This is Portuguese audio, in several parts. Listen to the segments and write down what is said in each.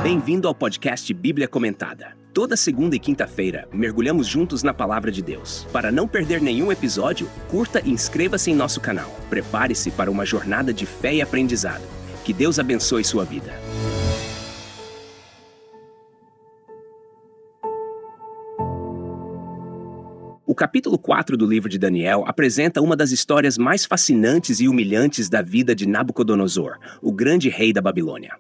Bem-vindo ao podcast Bíblia Comentada. Toda segunda e quinta-feira, mergulhamos juntos na Palavra de Deus. Para não perder nenhum episódio, curta e inscreva-se em nosso canal. Prepare-se para uma jornada de fé e aprendizado. Que Deus abençoe sua vida. O capítulo 4 do livro de Daniel apresenta uma das histórias mais fascinantes e humilhantes da vida de Nabucodonosor, o grande rei da Babilônia.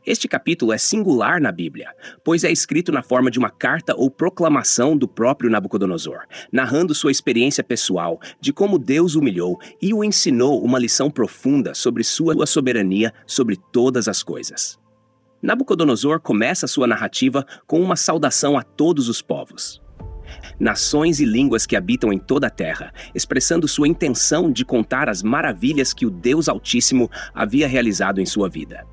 Este capítulo é singular na Bíblia, pois é escrito na forma de uma carta ou proclamação do próprio Nabucodonosor, narrando sua experiência pessoal de como Deus o humilhou e o ensinou uma lição profunda sobre sua soberania sobre todas as coisas. Nabucodonosor começa sua narrativa com uma saudação a todos os povos, nações e línguas que habitam em toda a terra, expressando sua intenção de contar as maravilhas que o Deus Altíssimo havia realizado em sua vida.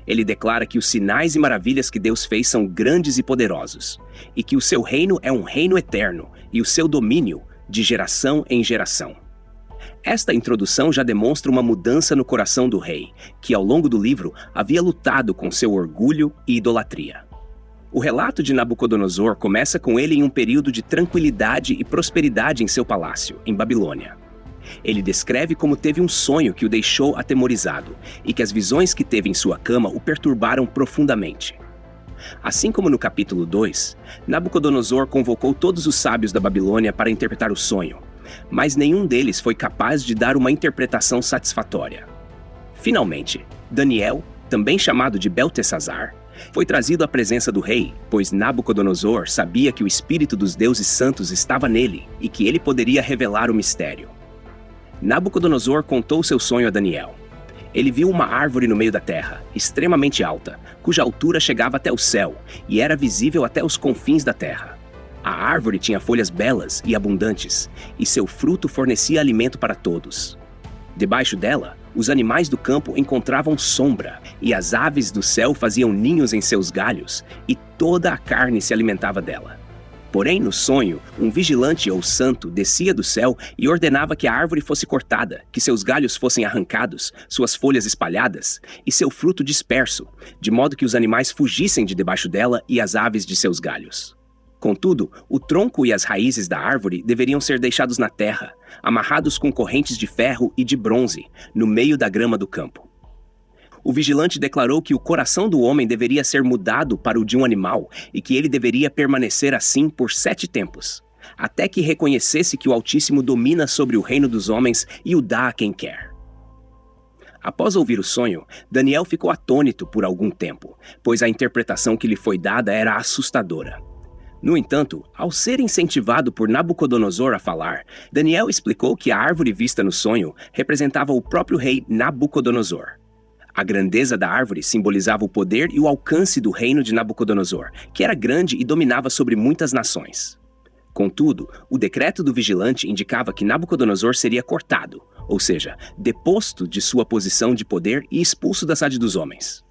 Ele declara que os sinais e maravilhas que Deus fez são grandes e poderosos, e que o seu reino é um reino eterno, e o seu domínio de geração em geração. Esta introdução já demonstra uma mudança no coração do rei, que ao longo do livro havia lutado com seu orgulho e idolatria. O relato de Nabucodonosor começa com ele em um período de tranquilidade e prosperidade em seu palácio, em Babilônia. Ele descreve como teve um sonho que o deixou atemorizado e que as visões que teve em sua cama o perturbaram profundamente. Assim como no capítulo 2, Nabucodonosor convocou todos os sábios da Babilônia para interpretar o sonho, mas nenhum deles foi capaz de dar uma interpretação satisfatória. Finalmente, Daniel, também chamado de Beltesazar, foi trazido à presença do rei, pois Nabucodonosor sabia que o espírito dos deuses santos estava nele e que ele poderia revelar o mistério. Nabucodonosor contou seu sonho a Daniel. Ele viu uma árvore no meio da terra, extremamente alta, cuja altura chegava até o céu e era visível até os confins da terra. A árvore tinha folhas belas e abundantes, e seu fruto fornecia alimento para todos. Debaixo dela, os animais do campo encontravam sombra, e as aves do céu faziam ninhos em seus galhos, e toda a carne se alimentava dela. Porém, no sonho, um vigilante ou santo descia do céu e ordenava que a árvore fosse cortada, que seus galhos fossem arrancados, suas folhas espalhadas e seu fruto disperso, de modo que os animais fugissem de debaixo dela e as aves de seus galhos. Contudo, o tronco e as raízes da árvore deveriam ser deixados na terra, amarrados com correntes de ferro e de bronze, no meio da grama do campo. O vigilante declarou que o coração do homem deveria ser mudado para o de um animal e que ele deveria permanecer assim por 7 tempos, até que reconhecesse que o Altíssimo domina sobre o reino dos homens e o dá a quem quer. Após ouvir o sonho, Daniel ficou atônito por algum tempo, pois a interpretação que lhe foi dada era assustadora. No entanto, ao ser incentivado por Nabucodonosor a falar, Daniel explicou que a árvore vista no sonho representava o próprio rei Nabucodonosor. A grandeza da árvore simbolizava o poder e o alcance do reino de Nabucodonosor, que era grande e dominava sobre muitas nações. Contudo, o decreto do vigilante indicava que Nabucodonosor seria cortado, ou seja, deposto de sua posição de poder e expulso da cidade dos homens.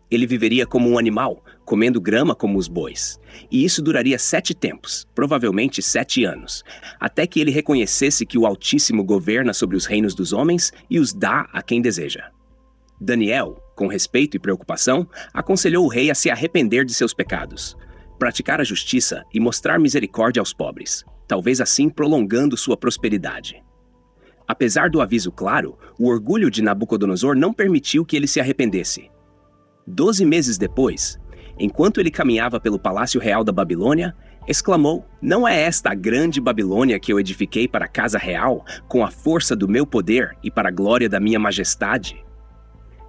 Ele viveria como um animal, comendo grama como os bois, e isso duraria 7 tempos, provavelmente 7 anos, até que ele reconhecesse que o Altíssimo governa sobre os reinos dos homens e os dá a quem deseja. Daniel, com respeito e preocupação, aconselhou o rei a se arrepender de seus pecados, praticar a justiça e mostrar misericórdia aos pobres, talvez assim prolongando sua prosperidade. Apesar do aviso claro, o orgulho de Nabucodonosor não permitiu que ele se arrependesse. 12 meses depois, enquanto ele caminhava pelo palácio real da Babilônia, exclamou: "Não é esta a grande Babilônia que eu edifiquei para a casa real, com a força do meu poder e para a glória da minha majestade?"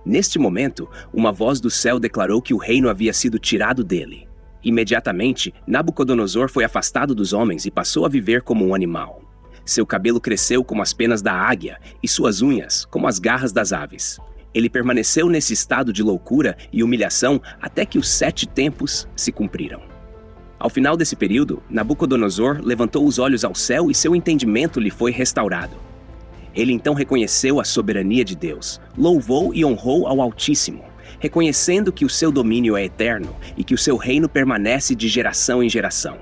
Neste momento, uma voz do céu declarou que o reino havia sido tirado dele. Imediatamente, Nabucodonosor foi afastado dos homens e passou a viver como um animal. Seu cabelo cresceu como as penas da águia e suas unhas como as garras das aves. Ele permaneceu nesse estado de loucura e humilhação até que os 7 tempos se cumpriram. Ao final desse período, Nabucodonosor levantou os olhos ao céu e seu entendimento lhe foi restaurado. Ele então reconheceu a soberania de Deus, louvou e honrou ao Altíssimo, reconhecendo que o seu domínio é eterno e que o seu reino permanece de geração em geração.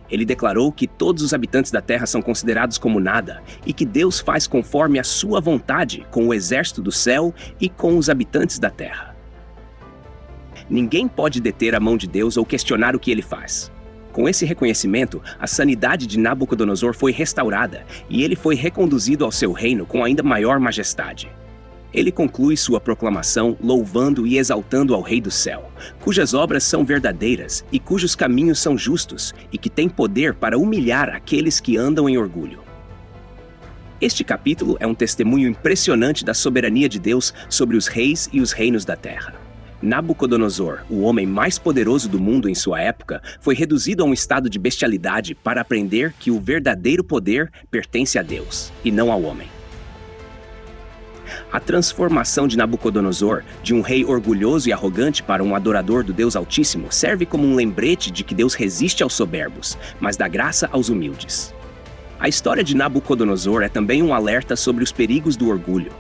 Ele declarou que todos os habitantes da terra são considerados como nada e que Deus faz conforme a sua vontade com o exército do céu e com os habitantes da terra. Ninguém pode deter a mão de Deus ou questionar o que ele faz. Com esse reconhecimento, a sanidade de Nabucodonosor foi restaurada e ele foi reconduzido ao seu reino com ainda maior majestade. Ele conclui sua proclamação louvando e exaltando ao Rei do Céu, cujas obras são verdadeiras e cujos caminhos são justos e que tem poder para humilhar aqueles que andam em orgulho. Este capítulo é um testemunho impressionante da soberania de Deus sobre os reis e os reinos da terra. Nabucodonosor, o homem mais poderoso do mundo em sua época, foi reduzido a um estado de bestialidade para aprender que o verdadeiro poder pertence a Deus, e não ao homem. A transformação de Nabucodonosor, de um rei orgulhoso e arrogante para um adorador do Deus Altíssimo, serve como um lembrete de que Deus resiste aos soberbos, mas dá graça aos humildes. A história de Nabucodonosor é também um alerta sobre os perigos do orgulho.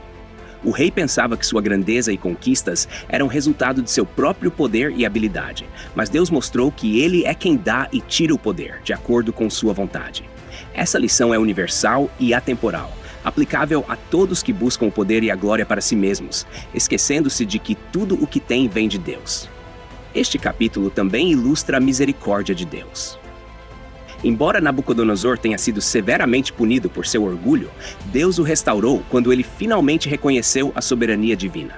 O rei pensava que sua grandeza e conquistas eram resultado de seu próprio poder e habilidade, mas Deus mostrou que ele é quem dá e tira o poder, de acordo com sua vontade. Essa lição é universal e atemporal, aplicável a todos que buscam o poder e a glória para si mesmos, esquecendo-se de que tudo o que tem vem de Deus. Este capítulo também ilustra a misericórdia de Deus. Embora Nabucodonosor tenha sido severamente punido por seu orgulho, Deus o restaurou quando ele finalmente reconheceu a soberania divina.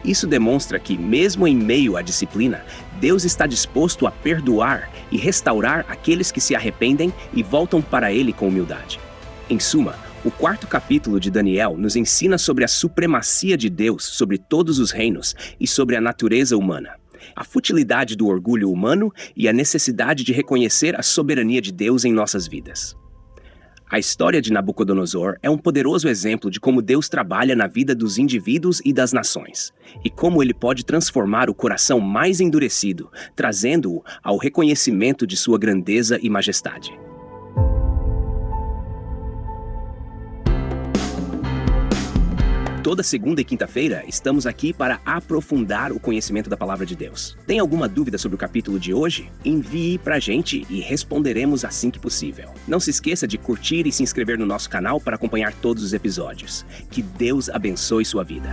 Isso demonstra que, mesmo em meio à disciplina, Deus está disposto a perdoar e restaurar aqueles que se arrependem e voltam para Ele com humildade. Em suma, o 4º capítulo de Daniel nos ensina sobre a supremacia de Deus sobre todos os reinos e sobre a natureza humana, a futilidade do orgulho humano e a necessidade de reconhecer a soberania de Deus em nossas vidas. A história de Nabucodonosor é um poderoso exemplo de como Deus trabalha na vida dos indivíduos e das nações, e como ele pode transformar o coração mais endurecido, trazendo-o ao reconhecimento de sua grandeza e majestade. Toda segunda e quinta-feira, estamos aqui para aprofundar o conhecimento da Palavra de Deus. Tem alguma dúvida sobre o capítulo de hoje? Envie pra gente e responderemos assim que possível. Não se esqueça de curtir e se inscrever no nosso canal para acompanhar todos os episódios. Que Deus abençoe sua vida.